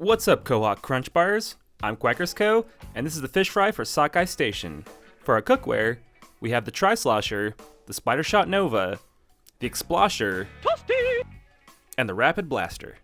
What's up, Kohawk Crunch Bars? I'm Quackers Co, and this is the fish fry for Sockeye Station. For our cookware, we have the Tri-Slosher, the Spider-Shot Nova, the Explosher, and the Rapid Blaster.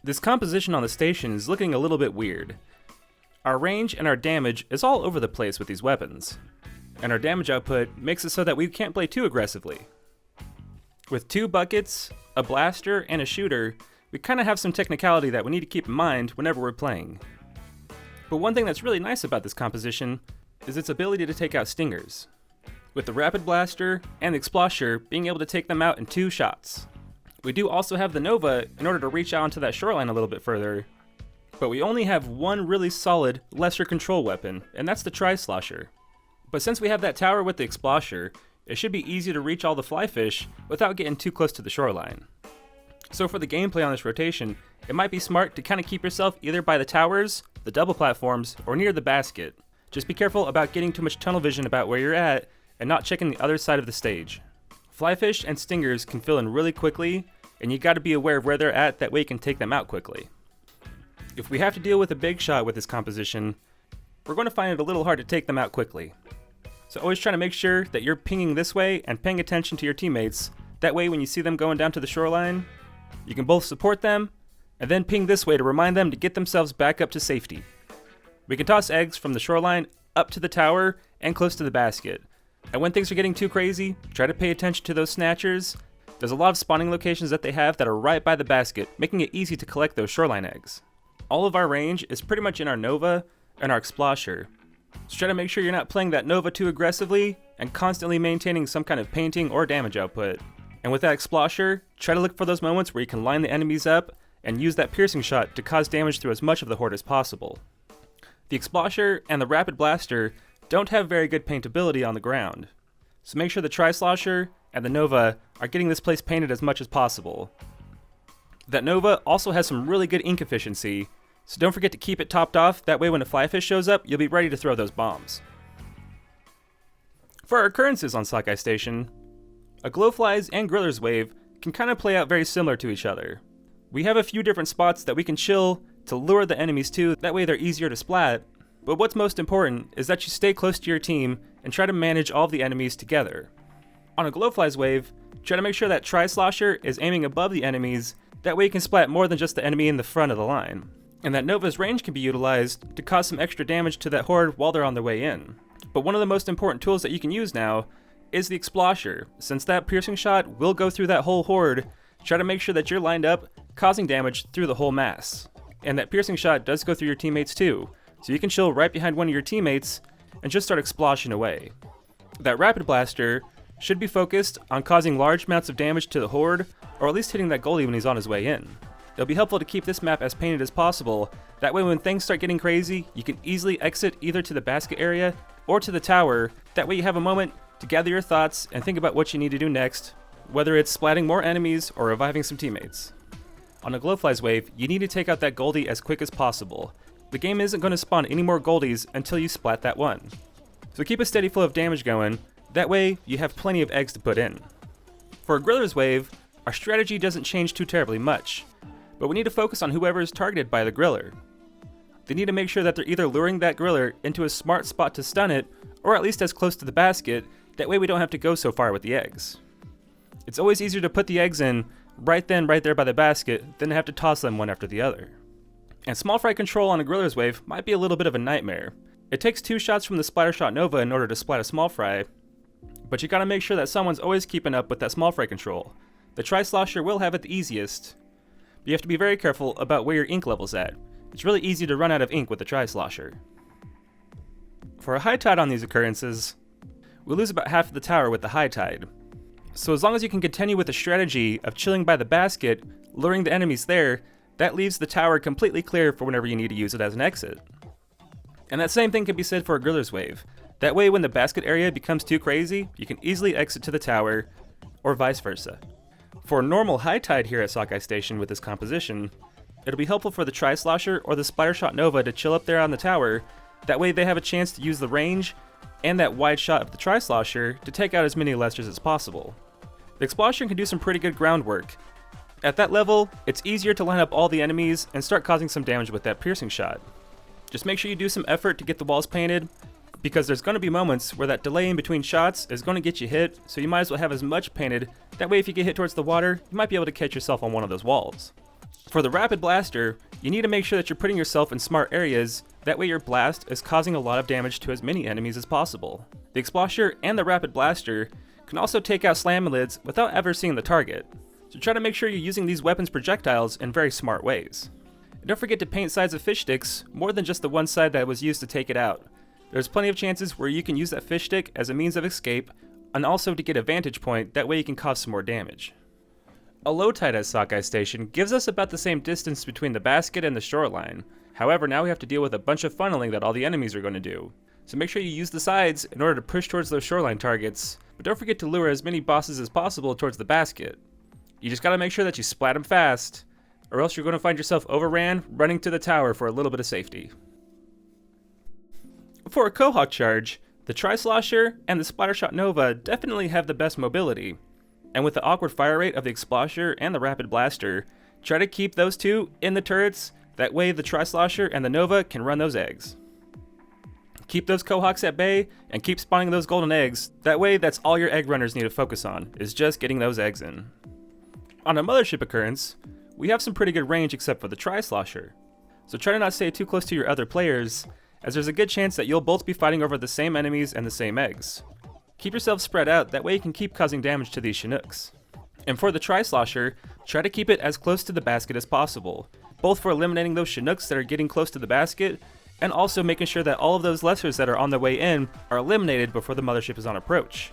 This composition on the station is looking a little bit weird. Our range and our damage is all over the place with these weapons, and our damage output makes it so that we can't play too aggressively. With 2 buckets, a blaster, and a shooter, we kind of have some technicality that we need to keep in mind whenever we're playing. But one thing that's really nice about this composition is its ability to take out stingers, with the Rapid Blaster and the Explosher being able to take them out in 2 shots. We do also have the Nova in order to reach out onto that shoreline a little bit further, but we only have one really solid, lesser control weapon, and that's the Tri-Slosher. But since we have that tower with the Explosher, it should be easy to reach all the fly fish without getting too close to the shoreline. So for the gameplay on this rotation, it might be smart to kind of keep yourself either by the towers, the double platforms, or near the basket. Just be careful about getting too much tunnel vision about where you're at and not checking the other side of the stage. Fly fish and stingers can fill in really quickly, and you gotta be aware of where they're at, that way you can take them out quickly. If we have to deal with a big shot with this composition, we're going to find it a little hard to take them out quickly. So always try to make sure that you're pinging this way and paying attention to your teammates. That way when you see them going down to the shoreline, you can both support them, and then ping this way to remind them to get themselves back up to safety. We can toss eggs from the shoreline up to the tower and close to the basket. And when things are getting too crazy, try to pay attention to those snatchers. There's a lot of spawning locations that they have that are right by the basket, making it easy to collect those shoreline eggs. All of our range is pretty much in our Nova and our Explosher. So try to make sure you're not playing that Nova too aggressively and constantly maintaining some kind of painting or damage output. And with that Explosher, try to look for those moments where you can line the enemies up and use that piercing shot to cause damage through as much of the horde as possible. The Explosher and the Rapid Blaster don't have very good paintability on the ground, so make sure the Tri-Slosher and the Nova are getting this place painted as much as possible. That Nova also has some really good ink efficiency, so don't forget to keep it topped off, that way when a fly fish shows up, you'll be ready to throw those bombs. For our occurrences on Sockeye Station, a Glowflies and Griller's Wave can kind of play out very similar to each other. We have a few different spots that we can chill to lure the enemies to, that way they're easier to splat, but what's most important is that you stay close to your team and try to manage all of the enemies together. On a Glowflies wave, try to make sure that Tri-Slosher is aiming above the enemies, that way you can splat more than just the enemy in the front of the line. And that Nova's range can be utilized to cause some extra damage to that horde while they're on their way in. But one of the most important tools that you can use now is the Explosher. Since that piercing shot will go through that whole horde, try to make sure that you're lined up, causing damage through the whole mass. And that piercing shot does go through your teammates too, so you can chill right behind one of your teammates and just start explosion away. That Rapid Blaster should be focused on causing large amounts of damage to the horde, or at least hitting that goalie when he's on his way in. It'll be helpful to keep this map as painted as possible, that way when things start getting crazy, you can easily exit either to the basket area or to the tower, that way you have a moment to gather your thoughts and think about what you need to do next, whether it's splatting more enemies or reviving some teammates. On a Glowflies wave, you need to take out that Goldie as quick as possible. The game isn't going to spawn any more Goldies until you splat that one. So keep a steady flow of damage going, that way you have plenty of eggs to put in. For a Griller's wave, our strategy doesn't change too terribly much, but we need to focus on whoever is targeted by the Griller. They need to make sure that they're either luring that Griller into a smart spot to stun it, or at least as close to the basket, that way we don't have to go so far with the eggs. It's always easier to put the eggs in right then, right there by the basket, than to have to toss them one after the other. And small fry control on a Griller's wave might be a little bit of a nightmare. It takes 2 shots from the Spider-Shot Nova in order to splat a small fry, but you gotta make sure that someone's always keeping up with that small fry control. The Tri-Slosher will have it the easiest, but you have to be very careful about where your ink level's at. It's really easy to run out of ink with the Tri-Slosher. For a high tide on these occurrences, we lose about half of the tower with the high tide. So as long as you can continue with the strategy of chilling by the basket, luring the enemies there, that leaves the tower completely clear for whenever you need to use it as an exit. And that same thing can be said for a Griller's wave. That way when the basket area becomes too crazy, you can easily exit to the tower, or vice versa. For a normal high tide here at Sockeye Station with this composition, it'll be helpful for the Tri-Slosher or the Spider-Shot Nova to chill up there on the tower, that way they have a chance to use the range and that wide shot of the Tri-Slosher to take out as many Lesters as possible. The Explosion can do some pretty good groundwork, At that level, it's easier to line up all the enemies and start causing some damage with that piercing shot. Just make sure you do some effort to get the walls painted, because there's going to be moments where that delay in between shots is going to get you hit, so you might as well have as much painted, that way if you get hit towards the water, you might be able to catch yourself on one of those walls. For the Rapid Blaster, you need to make sure that you're putting yourself in smart areas, that way your blast is causing a lot of damage to as many enemies as possible. The Explosher and the Rapid Blaster can also take out Slamolids without ever seeing the target, so try to make sure you're using these weapons projectiles in very smart ways. And don't forget to paint sides of fish sticks more than just the one side that was used to take it out. There's plenty of chances where you can use that fish stick as a means of escape, and also to get a vantage point, that way you can cause some more damage. A low tide at Sockeye Station gives us about the same distance between the basket and the shoreline. However, now we have to deal with a bunch of funneling that all the enemies are going to do. So make sure you use the sides in order to push towards those shoreline targets, but don't forget to lure as many bosses as possible towards the basket. You just gotta make sure that you splat them fast, or else you're going to find yourself overran running to the tower for a little bit of safety. For a Quahog charge, the Tri-Slosher and the Splattershot Nova definitely have the best mobility, and with the awkward fire rate of the Explosher and the Rapid Blaster, try to keep those two in the turrets, that way the Tri-Slosher and the Nova can run those eggs. Keep those Quahogs at bay, and keep spawning those golden eggs, that way that's all your egg runners need to focus on, is just getting those eggs in. On a Mothership occurrence, we have some pretty good range except for the Tri-Slosher, so try to not stay too close to your other players, as there's a good chance that you'll both be fighting over the same enemies and the same eggs. Keep yourself spread out, that way you can keep causing damage to these Chinooks. And for the Tri-Slosher, try to keep it as close to the basket as possible, both for eliminating those Chinooks that are getting close to the basket, and also making sure that all of those Lessers that are on their way in are eliminated before the Mothership is on approach.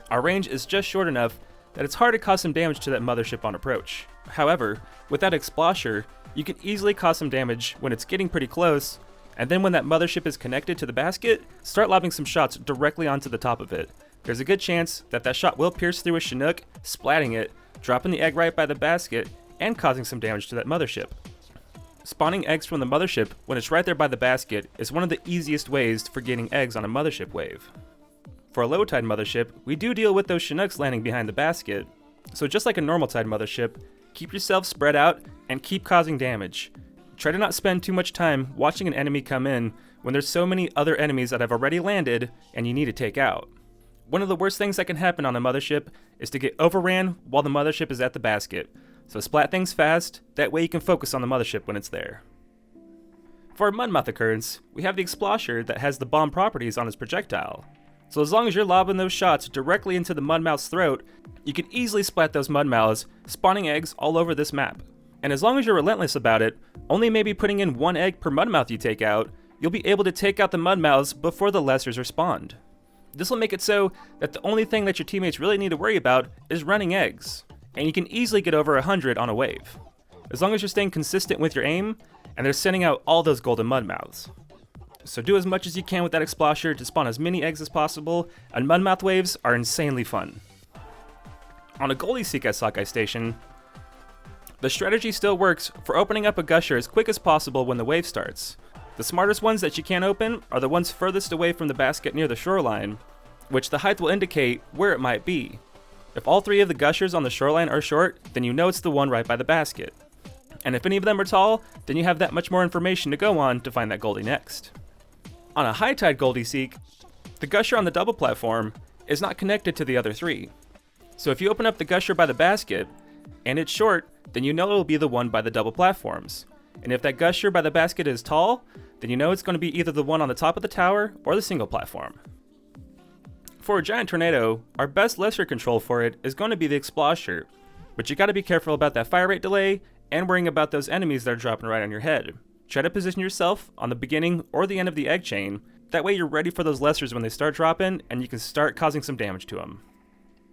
Our range is just short enough that it's hard to cause some damage to that Mothership on approach. However, with that Explosher, you can easily cause some damage when it's getting pretty close, and then when that Mothership is connected to the basket, start lobbing some shots directly onto the top of it. There's a good chance that that shot will pierce through a Chinook, splatting it, dropping the egg right by the basket, and causing some damage to that Mothership. Spawning eggs from the Mothership when it's right there by the basket is one of the easiest ways for getting eggs on a Mothership wave. For a low tide Mothership, we do deal with those Chinooks landing behind the basket, so just like a normal tide Mothership, keep yourself spread out and keep causing damage. Try to not spend too much time watching an enemy come in when there's so many other enemies that have already landed and you need to take out. One of the worst things that can happen on a Mothership is to get overran while the Mothership is at the basket, so splat things fast, that way you can focus on the Mothership when it's there. For a Mudmouth occurrence, we have the Explosher that has the bomb properties on its projectile. So as long as you're lobbing those shots directly into the Mudmouth's throat, you can easily splat those Mudmouths, spawning eggs all over this map. And as long as you're relentless about it, only maybe putting in one egg per Mudmouth you take out, you'll be able to take out the Mudmouths before the Lessers are spawned. This will make it so that the only thing that your teammates really need to worry about is running eggs, and you can easily get over 100 on a wave, as long as you're staying consistent with your aim, and they're sending out all those golden Mudmouths. So do as much as you can with that Explosher to spawn as many eggs as possible, and Mudmouth waves are insanely fun. On a Goldie Seek at Sockeye Station, the strategy still works for opening up a gusher as quick as possible when the wave starts. The smartest ones that you can open are the ones furthest away from the basket near the shoreline, which the height will indicate where it might be. If all three of the gushers on the shoreline are short, then you know it's the one right by the basket. And if any of them are tall, then you have that much more information to go on to find that Goldie next. On a high tide Goldie Seek, the gusher on the double platform is not connected to the other three. So if you open up the gusher by the basket, and it's short, then you know it'll be the one by the double platforms. And if that gusher by the basket is tall, then you know it's going to be either the one on the top of the tower or the single platform. For a giant tornado, our best lesser control for it is going to be the Explosher, but you gotta be careful about that fire rate delay and worrying about those enemies that are dropping right on your head. Try to position yourself on the beginning or the end of the egg chain, that way you're ready for those lessers when they start dropping and you can start causing some damage to them.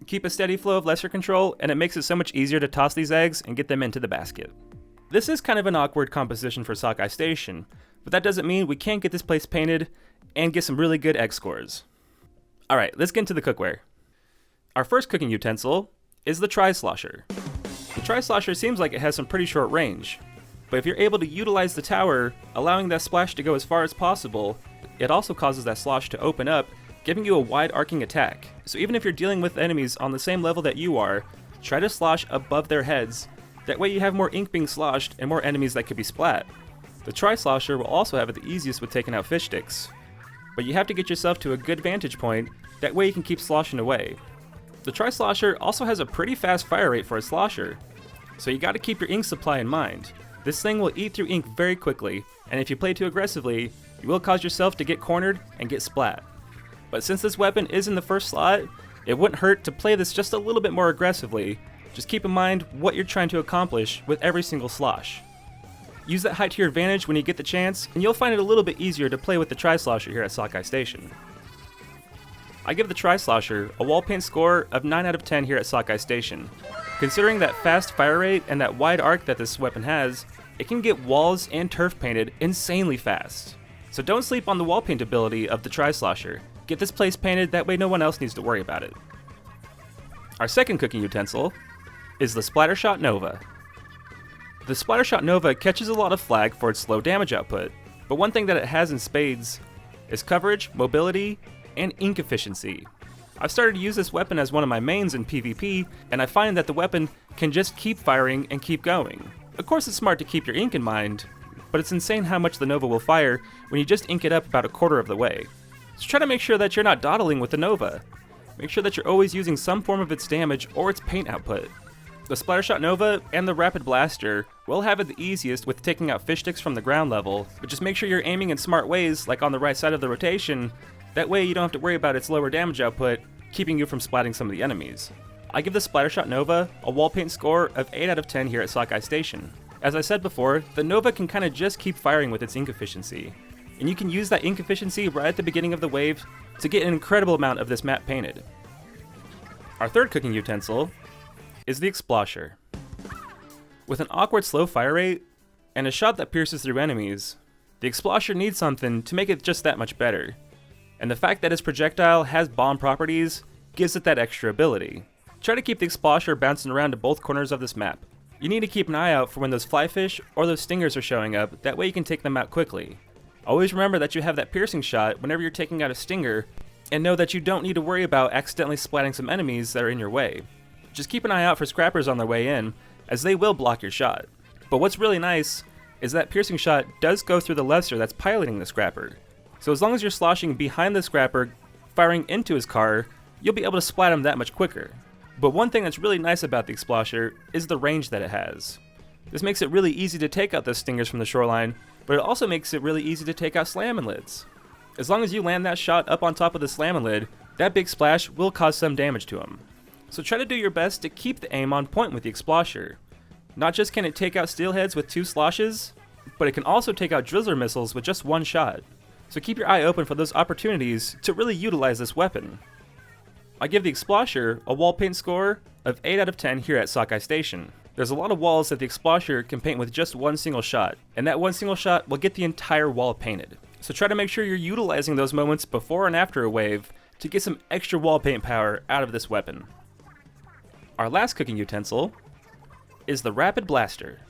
Keep a steady flow of lesser control and it makes it so much easier to toss these eggs and get them into the basket. This is kind of an awkward composition for Sockeye Station, but that doesn't mean we can't get this place painted and get some really good egg scores. Alright, let's get into the cookware. Our first cooking utensil is the Tri-Slosher. The Tri-Slosher seems like it has some pretty short range, but if you're able to utilize the tower, allowing that splash to go as far as possible, it also causes that slosh to open up, giving you a wide arcing attack. So even if you're dealing with enemies on the same level that you are, try to slosh above their heads, that way you have more ink being sloshed and more enemies that could be splat. The Tri-Slosher will also have it the easiest with taking out fish sticks, but you have to get yourself to a good vantage point, that way you can keep sloshing away. The Tri-Slosher also has a pretty fast fire rate for a slosher, so you gotta keep your ink supply in mind. This thing will eat through ink very quickly, and if you play too aggressively, you will cause yourself to get cornered and get splat. But since this weapon is in the first slot, it wouldn't hurt to play this just a little bit more aggressively. Just keep in mind what you're trying to accomplish with every single slosh. Use that height to your advantage when you get the chance, and you'll find it a little bit easier to play with the Tri-Slosher here at Sockeye Station. I give the Tri-Slosher a wall paint score of 9 out of 10 here at Sockeye Station. Considering that fast fire rate and that wide arc that this weapon has, it can get walls and turf painted insanely fast. So don't sleep on the wall paint ability of the Tri-Slosher. Get this place painted, that way no one else needs to worry about it. Our second cooking utensil is the Splattershot Nova. The Splattershot Nova catches a lot of flack for its slow damage output, but one thing that it has in spades is coverage, mobility, and ink efficiency. I've started to use this weapon as one of my mains in PvP, and I find that the weapon can just keep firing and keep going. Of course it's smart to keep your ink in mind, but it's insane how much the Nova will fire when you just ink it up about a quarter of the way. So try to make sure that you're not dawdling with the Nova. Make sure that you're always using some form of its damage or its paint output. The Splattershot Nova and the Rapid Blaster will have it the easiest with taking out fish sticks from the ground level, but just make sure you're aiming in smart ways, like on the right side of the rotation. That way you don't have to worry about its lower damage output, keeping you from splatting some of the enemies. I give the Splattershot Nova a wall paint score of 8 out of 10 here at Sockeye Station. As I said before, the Nova can kinda just keep firing with its ink efficiency, and you can use that ink efficiency right at the beginning of the wave to get an incredible amount of this map painted. Our third cooking utensil is the Explosher. With an awkward slow fire rate and a shot that pierces through enemies, the Explosher needs something to make it just that much better. And the fact that its projectile has bomb properties gives it that extra ability. Try to keep the Explosher bouncing around to both corners of this map. You need to keep an eye out for when those flyfish or those stingers are showing up, that way you can take them out quickly. Always remember that you have that piercing shot whenever you're taking out a stinger, and know that you don't need to worry about accidentally splatting some enemies that are in your way. Just keep an eye out for scrappers on their way in, as they will block your shot. But what's really nice is that piercing shot does go through the lesser that's piloting the scrapper. So as long as you're sloshing behind the scrapper, firing into his car, you'll be able to splat him that much quicker. But one thing that's really nice about the Explosher is the range that it has. This makes it really easy to take out those stingers from the shoreline, but it also makes it really easy to take out slamming lids. As long as you land that shot up on top of the slamming lid, that big splash will cause some damage to him. So try to do your best to keep the aim on point with the Explosher. Not just can it take out steelheads with 2 sloshes, but it can also take out Drizzler missiles with just 1 shot. So keep your eye open for those opportunities to really utilize this weapon. I give the Explosher a wall paint score of 8 out of 10 here at Sockeye Station. There's a lot of walls that the Explosher can paint with just 1 single shot, and that 1 single shot will get the entire wall painted. So try to make sure you're utilizing those moments before and after a wave to get some extra wall paint power out of this weapon. Our last cooking utensil is the Rapid Blaster.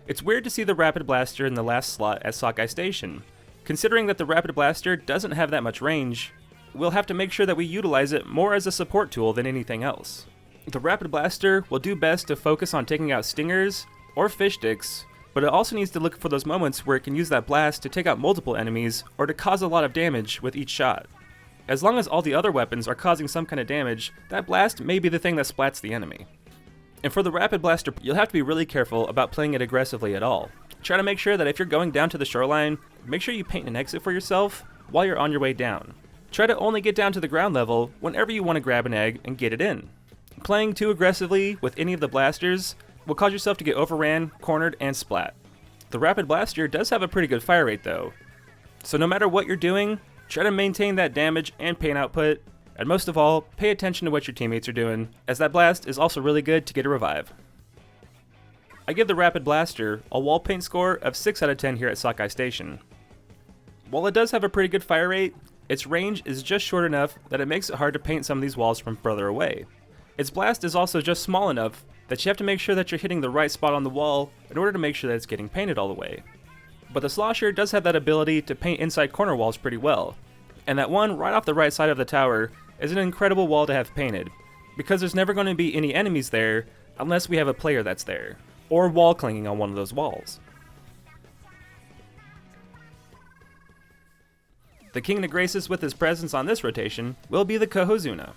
It's weird to see the Rapid Blaster in the last slot at Sockeye Station. Considering that the Rapid Blaster doesn't have that much range, we'll have to make sure that we utilize it more as a support tool than anything else. The Rapid Blaster will do best to focus on taking out stingers or fish sticks, but it also needs to look for those moments where it can use that blast to take out multiple enemies or to cause a lot of damage with each shot. As long as all the other weapons are causing some kind of damage, that blast may be the thing that splats the enemy. And for the Rapid Blaster, you'll have to be really careful about playing it aggressively at all. Try to make sure that if you're going down to the shoreline, make sure you paint an exit for yourself while you're on your way down. Try to only get down to the ground level whenever you want to grab an egg and get it in. Playing too aggressively with any of the blasters will cause yourself to get overran, cornered, and splat. The Rapid Blaster does have a pretty good fire rate though, so no matter what you're doing, try to maintain that damage and paint output, and most of all, pay attention to what your teammates are doing, as that blast is also really good to get a revive. I give the Rapid Blaster a wall paint score of 6 out of 10 here at Sockeye Station. While it does have a pretty good fire rate, its range is just short enough that it makes it hard to paint some of these walls from further away. Its blast is also just small enough that you have to make sure that you're hitting the right spot on the wall in order to make sure that it's getting painted all the way. But the Slosher does have that ability to paint inside corner walls pretty well, and that one right off the right side of the tower is an incredible wall to have painted. Because there's never going to be any enemies there, unless we have a player that's there, or wall clinging on one of those walls. The king to grace us with his presence on this rotation will be the Kohozuna.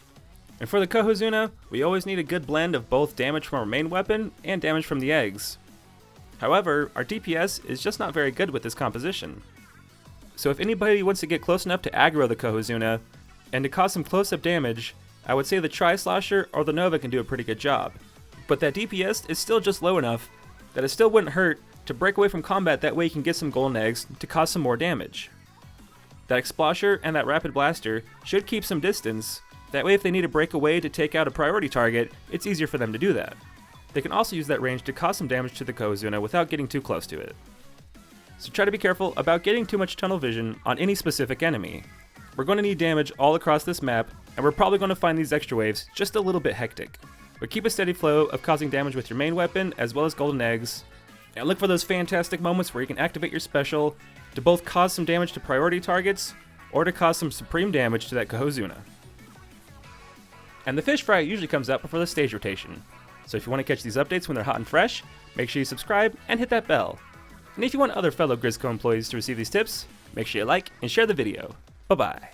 And for the Kohozuna, we always need a good blend of both damage from our main weapon and damage from the eggs. However, our DPS is just not very good with this composition. So if anybody wants to get close enough to aggro the Kohozuna, and to cause some close-up damage, I would say the Tri-Slosher or the Nova can do a pretty good job. But that DPS is still just low enough that it still wouldn't hurt to break away from combat, that way you can get some golden eggs to cause some more damage. That Explosher and that Rapid Blaster should keep some distance, that way if they need to break away to take out a priority target, it's easier for them to do that. They can also use that range to cause some damage to the Kohozuna without getting too close to it. So try to be careful about getting too much tunnel vision on any specific enemy. We're going to need damage all across this map, and we're probably going to find these extra waves just a little bit hectic. But keep a steady flow of causing damage with your main weapon as well as golden eggs, and look for those fantastic moments where you can activate your special to both cause some damage to priority targets, or to cause some supreme damage to that Kohozuna. And the fish fry usually comes out before the stage rotation, so if you want to catch these updates when they're hot and fresh, make sure you subscribe and hit that bell. And if you want other fellow Grizzco employees to receive these tips, make sure you like and share the video. Bye-bye.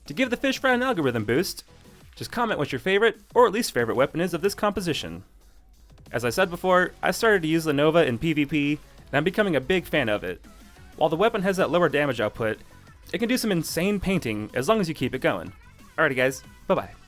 To give the fish fry an algorithm boost, just comment what your favorite, or at least favorite weapon is of this composition. As I said before, I started to use the Nova in PvP, and I'm becoming a big fan of it. While the weapon has that lower damage output, it can do some insane painting as long as you keep it going. Alrighty guys, bye bye.